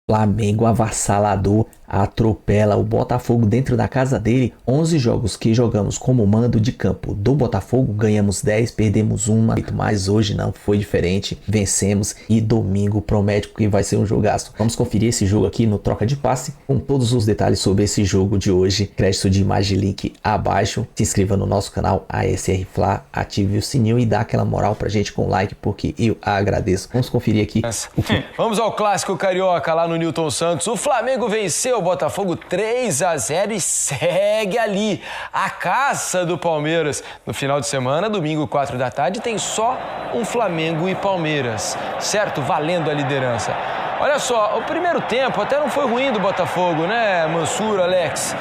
Flamengo avassalador atropela o Botafogo dentro da casa dele. 11 jogos que jogamos como mando de campo do Botafogo, ganhamos 10, perdemos uma, mas hoje não foi diferente, vencemos e domingo promete que vai ser um jogaço. Vamos conferir esse jogo aqui no Troca de Passe com todos os detalhes sobre esse jogo de hoje. Crédito de imagem e link abaixo. Se inscreva no nosso canal ASR Fla, ative o sininho e dá aquela moral pra gente com like, porque eu agradeço. Vamos conferir aqui o que... Vamos ao clássico carioca lá no Newton Santos. O Flamengo venceu o Botafogo 3-0 e segue ali a caça do Palmeiras. No final de semana, domingo 4 da tarde, tem só um Flamengo e Palmeiras, certo? Valendo a liderança. Olha só, o primeiro tempo até não foi ruim do Botafogo, né, Mansur, Alex?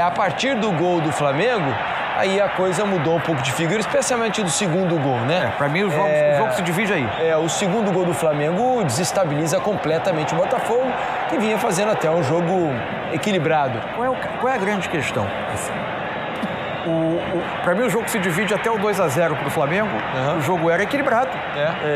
A partir do gol do Flamengo, aí a coisa mudou um pouco de figura, especialmente do segundo gol, né? Pra mim o jogo se divide aí. O segundo gol do Flamengo desestabiliza completamente o Botafogo, que vinha fazendo até um jogo equilibrado. Qual é a grande questão? Para mim o jogo se divide até o 2-0 pro Flamengo. O jogo era equilibrado.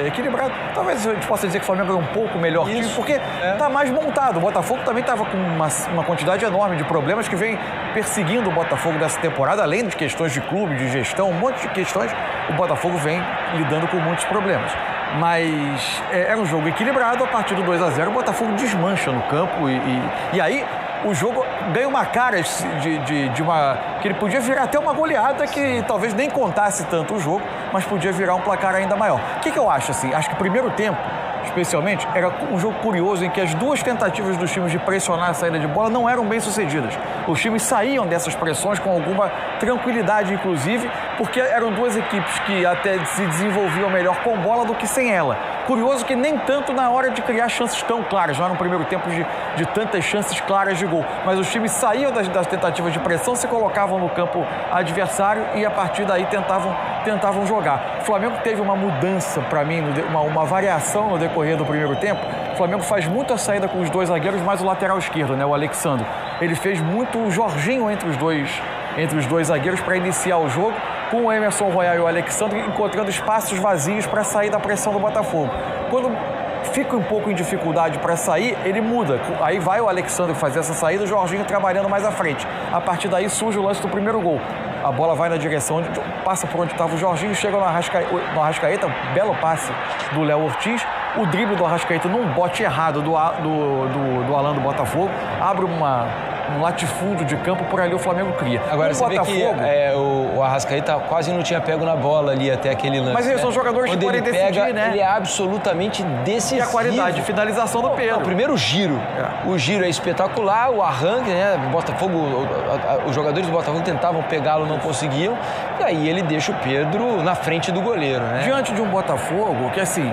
Equilibrado. Talvez a gente possa dizer que o Flamengo é um pouco melhor time, porque tá mais montado. O Botafogo também estava com uma quantidade enorme de problemas que vem perseguindo o Botafogo dessa temporada, além de questões de clube, de gestão, um monte de questões. O Botafogo vem lidando com muitos problemas. Mas era um jogo equilibrado. A partir do 2-0 o Botafogo desmancha no campo e aí o jogo ganha uma cara de uma... que ele podia virar até uma goleada que talvez nem contasse tanto o jogo, mas podia virar um placar ainda maior. O que eu acho, assim? Acho que o primeiro tempo, especialmente, era um jogo curioso em que as duas tentativas dos times de pressionar a saída de bola não eram bem sucedidas. Os times saíam dessas pressões com alguma tranquilidade, inclusive, porque eram duas equipes que até se desenvolviam melhor com bola do que sem ela. Curioso que nem tanto na hora de criar chances tão claras, não era um primeiro tempo de tantas chances claras de gol, mas os times saíam das tentativas de pressão, se colocavam no campo adversário e a partir daí tentavam jogar. O Flamengo teve uma mudança, para mim, uma variação no decorrer do primeiro tempo. O Flamengo faz muito a saída com os dois zagueiros, mais o lateral esquerdo, né, o Alexandre. Ele fez muito o Jorginho entre os dois zagueiros para iniciar o jogo, com o Emerson Royal e o Alexandre encontrando espaços vazios para sair da pressão do Botafogo. Quando fica um pouco em dificuldade para sair, ele muda. Aí vai o Alexandre fazer essa saída, o Jorginho trabalhando mais à frente. A partir daí surge o lance do primeiro gol. A bola vai na direção, passa por onde estava o Jorginho, chega no Arrascaeta, belo passe do Léo Ortiz. O drible do Arrascaeta num bote errado do Alan do Botafogo, abre um latifúndio de campo, por ali o Flamengo cria. Agora, você vê que o Arrascaeta quase não tinha pego na bola ali até aquele lance. Mas eles são jogadores que podem decidir, né? Ele é absolutamente decisivo. E a qualidade de finalização do Pedro. O primeiro giro. O giro é espetacular, o arranque, né? Botafogo, os jogadores do Botafogo tentavam pegá-lo, não conseguiam. E aí ele deixa o Pedro na frente do goleiro, né? Diante de um Botafogo que, assim...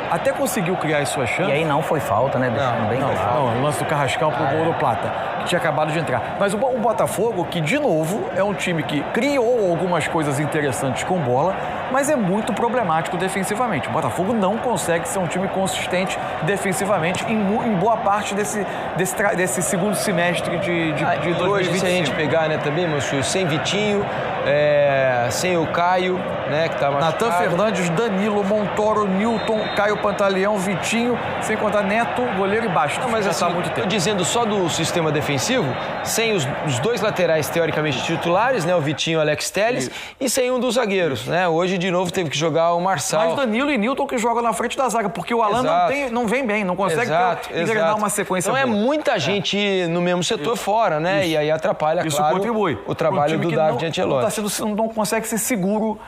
até conseguiu criar as suas chances. E aí não foi falta, né? Deixando bem claro. Não, o lance do Carrascal pro gol do Plata, que tinha acabado de entrar. Mas o Botafogo, que de novo é um time que criou algumas coisas interessantes com bola, mas é muito problemático defensivamente. O Botafogo não consegue ser um time consistente defensivamente em boa parte desse segundo semestre de 2025. Hoje, se a gente pegar, né, também, meu senhor, sem Vitinho, sem o Caio, né, que tá machucado. Natan Fernandes, Danilo, Montoro, Newton, Caio Pantaleão, Vitinho, sem contar Neto, goleiro e Bastos. Não, mas assim, muito tempo. Dizendo só do sistema defensivo, sem os dois laterais teoricamente titulares, né, o Vitinho e o Alex Telles, e sem um dos zagueiros, né? Hoje, de novo, teve que jogar o Marçal. Mas Danilo e Newton que jogam na frente da zaga, porque o Alan não vem bem, não consegue engrenar uma sequência então boa. É muita gente no mesmo setor fora, né? E aí atrapalha, isso claro, contribui. O trabalho do David Ancelotti. Não consegue ser seguro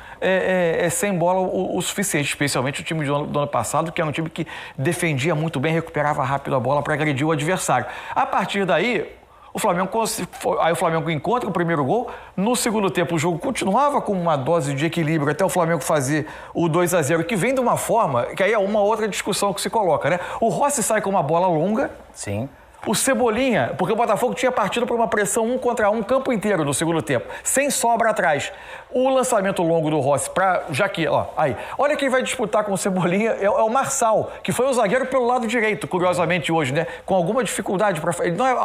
sem bola o suficiente, especialmente o time do ano passado, que era um time que defendia muito bem, recuperava rápido a bola para agredir o adversário. A partir daí, o Flamengo encontra o primeiro gol. No segundo tempo, o jogo continuava com uma dose de equilíbrio até o Flamengo fazer o 2-0, que vem de uma forma que aí é uma outra discussão que se coloca, né? O Rossi sai com uma bola longa. Sim. O Cebolinha, porque o Botafogo tinha partido para uma pressão 1 contra 1 campo inteiro no segundo tempo, sem sobra atrás. O lançamento longo do Rossi, olha quem vai disputar com o Cebolinha, é o Marçal, que foi o zagueiro pelo lado direito, curiosamente hoje, né? Com alguma dificuldade para...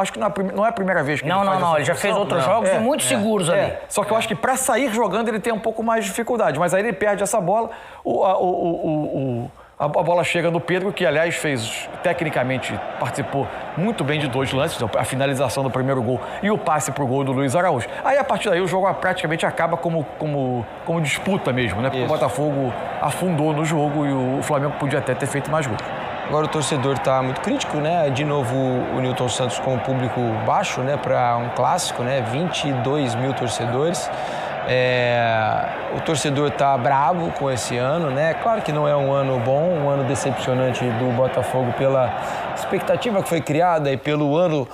Acho que não é a primeira vez que ele faz essa ele já fez outros jogos e muito seguros ali. Só que eu acho que para sair jogando ele tem um pouco mais de dificuldade, mas aí ele perde essa bola, A bola chega no Pedro, que aliás tecnicamente, participou muito bem de 2 lances, a finalização do primeiro gol e o passe pro gol do Luiz Araújo. Aí, a partir daí, o jogo praticamente acaba como disputa mesmo, né? Porque o Botafogo afundou no jogo e o Flamengo podia até ter feito mais gols. Agora o torcedor está muito crítico, né? De novo o Nilton Santos com o público baixo, né? Para um clássico, né? 22 mil torcedores. O torcedor está bravo com esse ano, né? Claro que não é um ano bom, um ano decepcionante do Botafogo pela expectativa que foi criada e pelo ano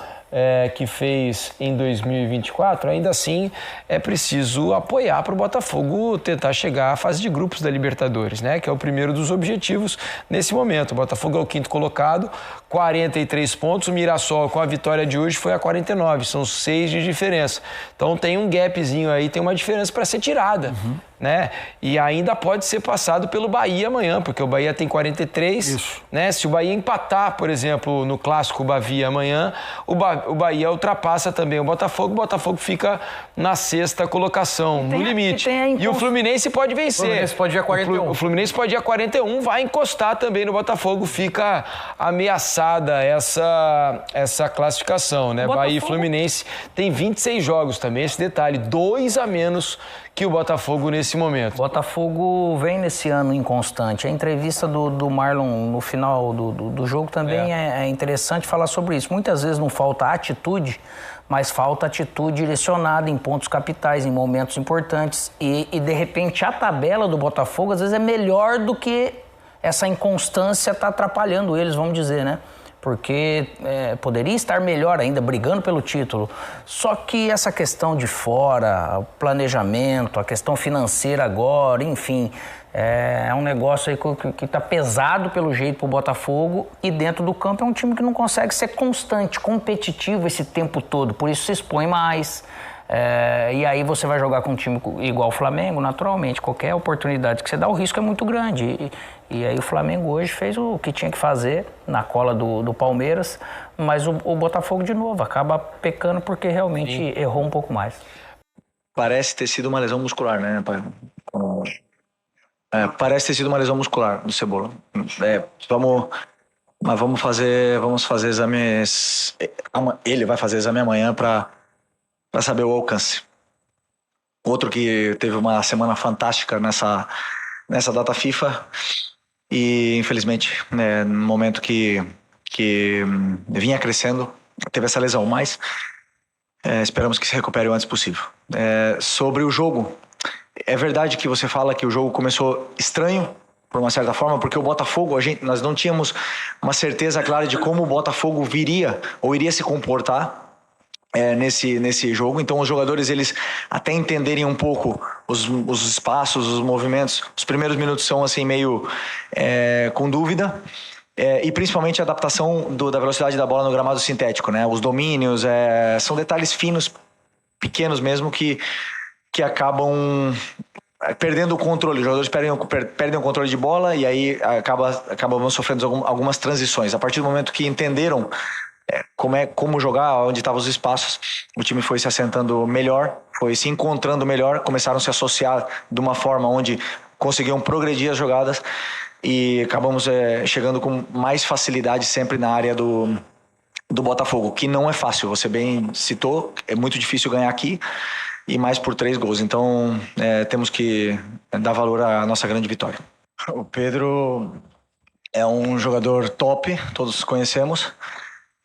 que fez em 2024. Ainda assim, é preciso apoiar para o Botafogo tentar chegar à fase de grupos da Libertadores, né? Que é o primeiro dos objetivos nesse momento. O Botafogo é o 5º colocado, 43 pontos. O Mirassol, com a vitória de hoje, foi a 49. São 6 de diferença. Então tem um gapzinho aí, tem uma diferença para ser tirada. Né? E ainda pode ser passado pelo Bahia amanhã, porque o Bahia tem 43. Isso. Né? Se o Bahia empatar, por exemplo, no Clássico Bahia amanhã, o Bahia ultrapassa também o Botafogo fica na 6ª colocação, no limite. E o Fluminense pode vencer. O Fluminense pode ir a 41. O Fluminense pode ir a 41, vai encostar também no Botafogo, fica ameaçada essa classificação, né? Bahia e Fluminense tem 26 jogos também, esse detalhe, 2 a menos que o Botafogo nesse momento. O Botafogo vem nesse ano inconstante. A entrevista do Marlon no final do jogo também é interessante falar sobre isso. Muitas vezes não falta atitude, mas falta atitude direcionada em pontos capitais, em momentos importantes. E de repente a tabela do Botafogo às vezes é melhor do que essa inconstância está atrapalhando eles, vamos dizer, né? Porque poderia estar melhor ainda, brigando pelo título. Só que essa questão de fora, o planejamento, a questão financeira agora, enfim, é um negócio aí que está pesado pelo jeito pro Botafogo, e dentro do campo é um time que não consegue ser constante, competitivo esse tempo todo, por isso se expõe mais. E aí você vai jogar com um time igual o Flamengo, naturalmente, qualquer oportunidade que você dá, o risco é muito grande. E aí o Flamengo hoje fez o que tinha que fazer na cola do Palmeiras, mas o Botafogo de novo acaba pecando porque realmente errou um pouco mais. Parece ter sido uma lesão muscular, né? Parece ter sido uma lesão muscular do Cebola. Vamos fazer exames. Ele vai fazer exame amanhã para saber o alcance. Outro que teve uma semana fantástica nessa data FIFA e, infelizmente, no momento que vinha crescendo, teve essa lesão, mas esperamos que se recupere o antes possível. Sobre o jogo, é verdade que você fala que o jogo começou estranho, por uma certa forma, porque o Botafogo, nós não tínhamos uma certeza clara de como o Botafogo viria ou iria se comportar nesse jogo. Então os jogadores, eles até entenderem um pouco os espaços, os movimentos, os primeiros minutos são assim meio com dúvida, e principalmente a adaptação da velocidade da bola no gramado sintético, né? Os domínios, são detalhes finos, pequenos mesmo, que acabam perdendo o controle. Os jogadores perdem o controle de bola e aí acabam sofrendo algumas transições. A partir do momento que entenderam como jogar, onde estavam os espaços, o time foi se assentando melhor, foi se encontrando melhor, começaram a se associar de uma forma onde conseguiam progredir as jogadas e acabamos chegando com mais facilidade sempre na área do Botafogo, que não é fácil, você bem citou, é muito difícil ganhar aqui e mais por 3 gols, então temos que dar valor à nossa grande vitória. O Pedro é um jogador top, todos conhecemos,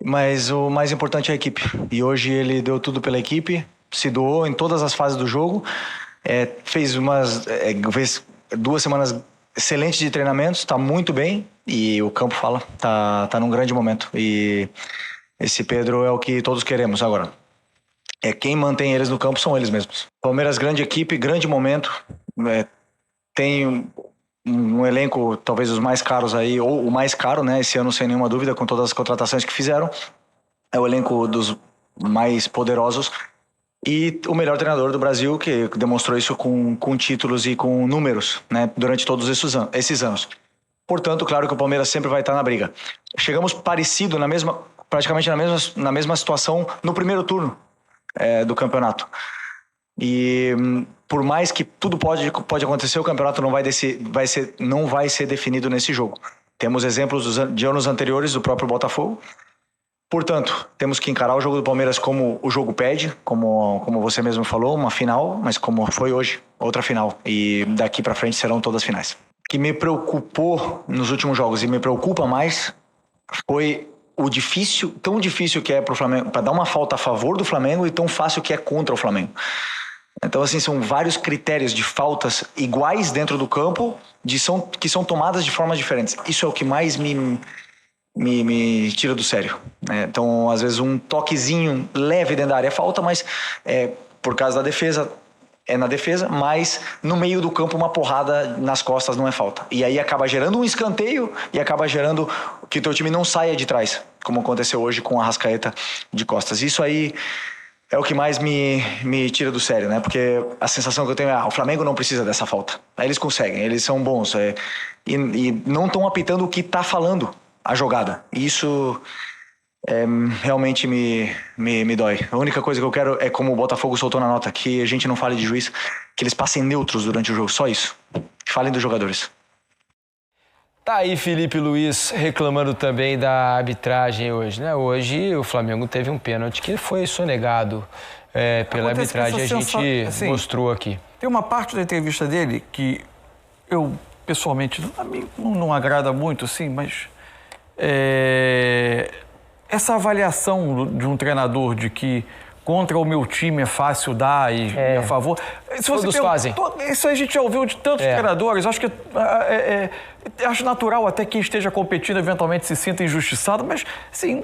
mas o mais importante é a equipe. E hoje ele deu tudo pela equipe, se doou em todas as fases do jogo, fez 2 semanas excelentes de treinamentos, está muito bem e o campo fala, tá num grande momento. E esse Pedro é o que todos queremos agora. Quem mantém eles no campo são eles mesmos. Palmeiras, grande equipe, grande momento. Tem um elenco, talvez os mais caros aí, ou o mais caro, né? Esse ano, sem nenhuma dúvida, com todas as contratações que fizeram. É o elenco dos mais poderosos. E o melhor treinador do Brasil, que demonstrou isso com títulos e com números, né? Durante todos esses anos. Portanto, claro que o Palmeiras sempre vai estar na briga. Chegamos parecido, praticamente na mesma situação no primeiro turno do campeonato. E por mais que tudo pode acontecer, o campeonato não vai ser definido nesse jogo. Temos exemplos de anos anteriores do próprio Botafogo. Portanto, temos que encarar o jogo do Palmeiras como o jogo pede, como você mesmo falou, uma final, mas como foi hoje, outra final. E daqui para frente serão todas finais. O que me preocupou nos últimos jogos e me preocupa mais foi tão difícil que é pro Flamengo, para dar uma falta a favor do Flamengo e tão fácil que é contra o Flamengo. Então, assim, são vários critérios de faltas iguais dentro do campo que são tomadas de formas diferentes. Isso é o que mais me tira do sério, né? Então, às vezes, um toquezinho leve dentro da área é falta, mas por causa da defesa, é na defesa, mas no meio do campo uma porrada nas costas não é falta. E aí acaba gerando um escanteio e acaba gerando que o teu time não saia de trás, como aconteceu hoje com a Arrascaeta de costas. Isso aí é o que mais me tira do sério, né? Porque a sensação que eu tenho é o Flamengo não precisa dessa falta. Aí eles conseguem, eles são bons e não estão apitando o que está falando a jogada. E isso realmente me dói. A única coisa que eu quero é, como o Botafogo soltou na nota, que a gente não fale de juiz, que eles passem neutros durante o jogo, só isso. Falem dos jogadores. Tá aí Felipe Luiz reclamando também da arbitragem hoje, né? Hoje o Flamengo teve um pênalti que foi sonegado pela arbitragem, a gente mostrou aqui. Tem uma parte da entrevista dele que eu, pessoalmente, a mim não agrada muito, assim, mas essa avaliação de um treinador de que contra o meu time é fácil dar e a favor. Se todos fazem. Isso a gente já ouviu de tantos treinadores. Acho que acho natural até quem esteja competindo eventualmente se sinta injustiçado, mas assim,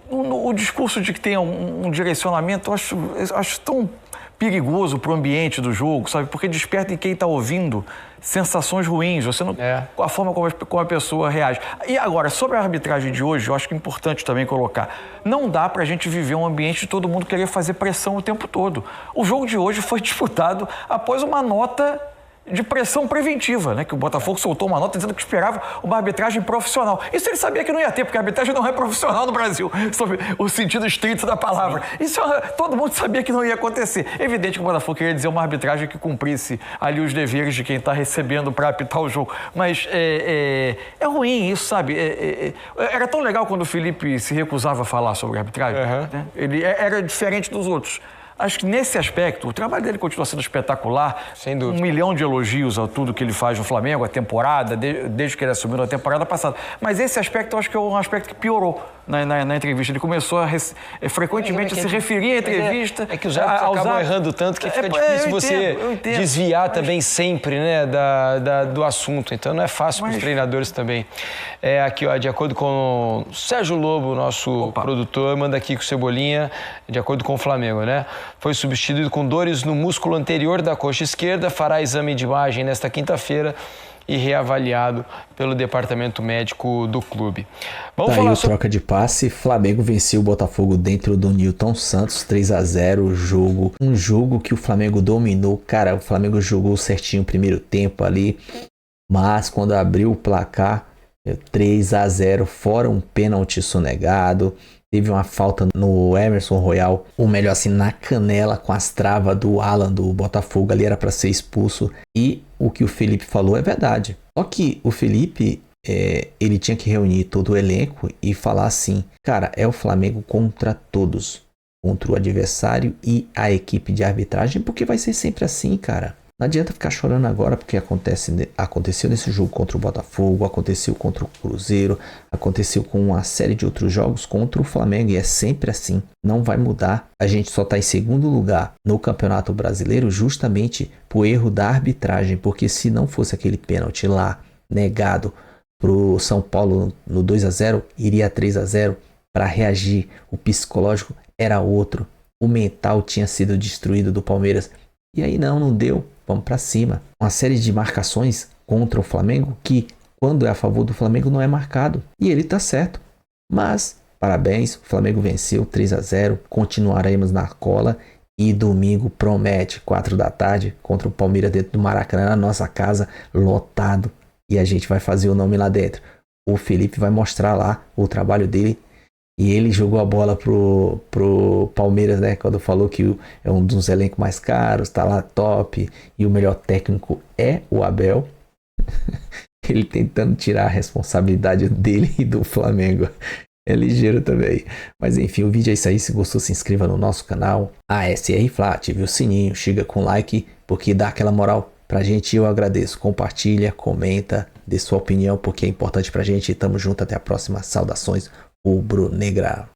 o discurso de que tem um direcionamento, eu acho tão perigoso para o ambiente do jogo, sabe? Porque desperta em quem está ouvindo sensações ruins, você não, a forma como a pessoa reage. E agora, sobre a arbitragem de hoje, eu acho que é importante também colocar, não dá pra gente viver um ambiente de todo mundo querer fazer pressão o tempo todo. O jogo de hoje foi disputado após uma nota de pressão preventiva, né? Que o Botafogo soltou uma nota dizendo que esperava uma arbitragem profissional. Isso ele sabia que não ia ter, porque a arbitragem não é profissional no Brasil, sob o sentido estrito da palavra. Isso todo mundo sabia que não ia acontecer. É evidente que o Botafogo queria dizer uma arbitragem que cumprisse ali os deveres de quem está recebendo para apitar o jogo. Mas é ruim isso, sabe? Era tão legal quando o Felipe se recusava a falar sobre a arbitragem. Né? Ele era diferente dos outros. Acho que nesse aspecto, o trabalho dele continua sendo espetacular. Sem dúvida. 1 milhão de elogios a tudo que ele faz no Flamengo, a temporada, desde que ele assumiu na temporada passada. Mas esse aspecto, eu acho que é um aspecto que piorou na entrevista. Ele começou a frequentemente a se referir à entrevista. É que os árbitros acabam errando tanto que fica difícil você desviar também sempre, né, do assunto. Então não é fácil para os treinadores também. Aqui, ó, de acordo com o Sérgio Lobo, nosso produtor, manda aqui com o Cebolinha, de acordo com o Flamengo, né? Foi substituído com dores no músculo anterior da coxa esquerda, fará exame de imagem nesta quinta-feira e reavaliado pelo departamento médico do clube. Vamos falar sobre troca de passe. Flamengo venceu o Botafogo dentro do Newton Santos, 3-0, um jogo que o Flamengo dominou. Cara, o Flamengo jogou certinho o primeiro tempo ali, mas quando abriu o placar, 3-0, fora um pênalti sonegado. Teve uma falta no Emerson Royal, ou melhor assim, na canela, com as travas do Alan do Botafogo, ali era para ser expulso. E o que o Felipe falou é verdade. Só que o Felipe, ele tinha que reunir todo o elenco e falar assim, cara, é o Flamengo contra todos, contra o adversário e a equipe de arbitragem, porque vai ser sempre assim, cara. Não adianta ficar chorando agora, porque aconteceu nesse jogo contra o Botafogo, aconteceu contra o Cruzeiro, aconteceu com uma série de outros jogos contra o Flamengo, e é sempre assim, não vai mudar. A gente só está em segundo lugar no Campeonato Brasileiro justamente por erro da arbitragem, porque se não fosse aquele pênalti lá negado pro São Paulo no 2-0, iria 3-0 para reagir. O psicológico era outro, o mental tinha sido destruído do Palmeiras, e aí não deu. Vamos para cima. Uma série de marcações contra o Flamengo que, quando é a favor do Flamengo, não é marcado. E ele tá certo. Mas, parabéns, o Flamengo venceu 3-0. Continuaremos na cola. E domingo promete, 4 da tarde, contra o Palmeiras dentro do Maracanã, na nossa casa, lotado. E a gente vai fazer o nome lá dentro. O Felipe vai mostrar lá o trabalho dele E ele jogou a bola pro Palmeiras, né? Quando falou que é um dos elencos mais caros, tá lá top. E o melhor técnico é o Abel. Ele tentando tirar a responsabilidade dele e do Flamengo. É ligeiro também. Mas enfim, o vídeo é isso aí. Se gostou, se inscreva no nosso canal. ASR Fla, ative o sininho, chega com like, porque dá aquela moral pra gente. Eu agradeço. Compartilha, comenta, dê sua opinião, porque é importante pra gente. Tamo junto, até a próxima. Saudações rubro-negra.